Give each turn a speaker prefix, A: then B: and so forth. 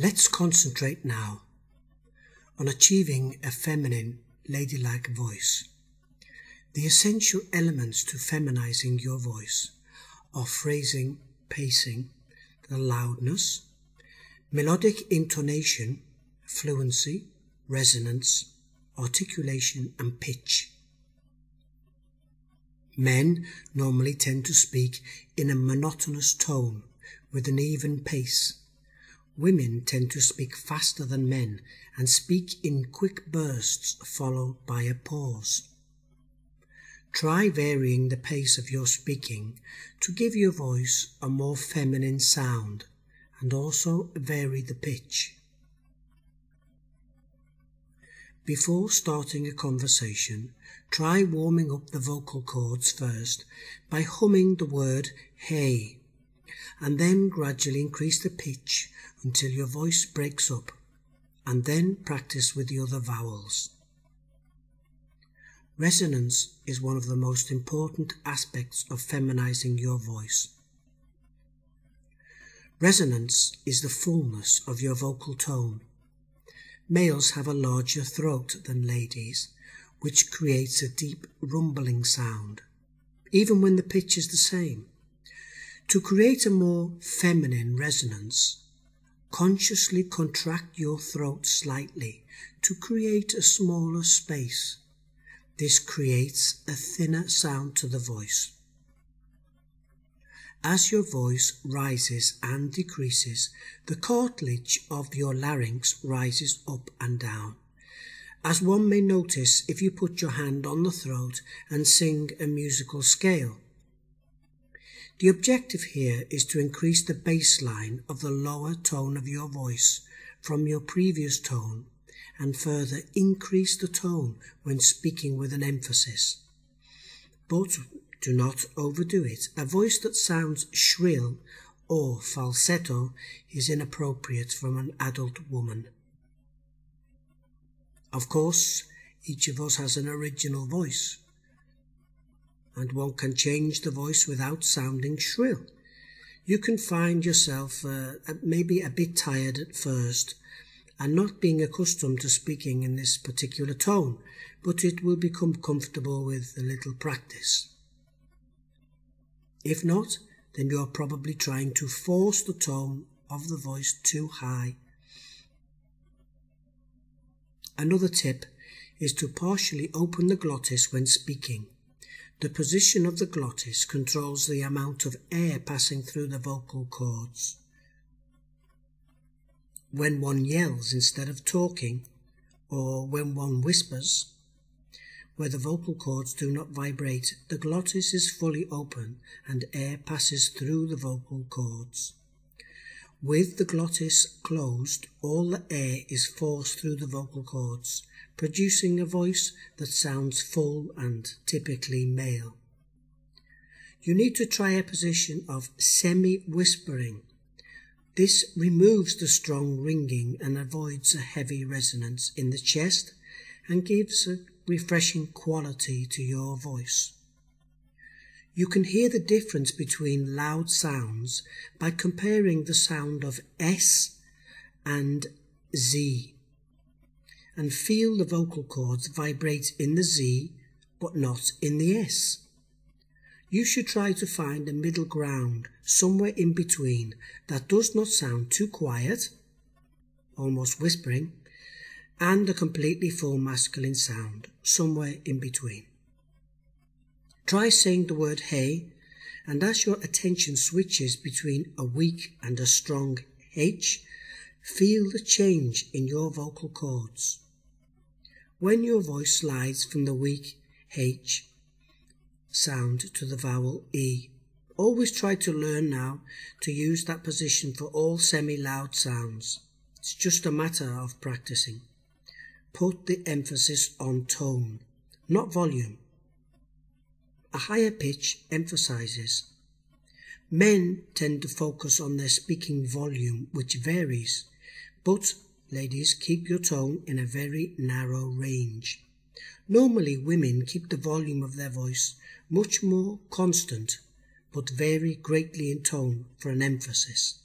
A: Let's concentrate now on achieving a feminine, ladylike voice. The essential elements to feminizing your voice are phrasing, pacing, the loudness, melodic intonation, fluency, resonance, articulation and pitch. Men normally tend to speak in a monotonous tone with an even pace. Women tend to speak faster than men and speak in quick bursts followed by a pause. Try varying the pace of your speaking to give your voice a more feminine sound, and also vary the pitch. Before starting a conversation, try warming up the vocal cords first by humming the word hey, and then gradually increase the pitch until your voice breaks up, and then practice with the other vowels. Resonance is one of the most important aspects of feminizing your voice. Resonance is the fullness of your vocal tone. Males have a larger throat than ladies, which creates a deep rumbling sound, even when the pitch is the same. To create a more feminine resonance, consciously contract your throat slightly to create a smaller space. This creates a thinner sound to the voice. As your voice rises and decreases, the cartilage of your larynx rises up and down, as one may notice if you put your hand on the throat and sing a musical scale. The objective here is to increase the baseline of the lower tone of your voice from your previous tone and further increase the tone when speaking with an emphasis. But do not overdo it. A voice that sounds shrill or falsetto is inappropriate from an adult woman. Of course, each of us has an original voice, and one can change the voice without sounding shrill. You can find yourself maybe a bit tired at first and not being accustomed to speaking in this particular tone, but it will become comfortable with a little practice. If not, then you are probably trying to force the tone of the voice too high. Another tip is to partially open the glottis when speaking. The position of the glottis controls the amount of air passing through the vocal cords. When one yells instead of talking, or when one whispers, where the vocal cords do not vibrate, the glottis is fully open and air passes through the vocal cords. With the glottis closed, all the air is forced through the vocal cords, producing a voice that sounds full and typically male. You need to try a position of semi-whispering. This removes the strong ringing and avoids a heavy resonance in the chest and gives a refreshing quality to your voice. You can hear the difference between loud sounds by comparing the sound of S and Z, and feel the vocal cords vibrate in the Z but not in the S. You should try to find a middle ground somewhere in between that does not sound too quiet, almost whispering, and a completely full masculine sound, somewhere in between. Try saying the word hey, and as your attention switches between a weak and a strong H, feel the change in your vocal cords. When your voice slides from the weak H sound to the vowel E, always try to learn now to use that position for all semi-loud sounds. It's just a matter of practicing. Put the emphasis on tone, not volume. A higher pitch emphasizes. Men tend to focus on their speaking volume, which varies, but ladies, keep your tone in a very narrow range. Normally women keep the volume of their voice much more constant, but vary greatly in tone for an emphasis.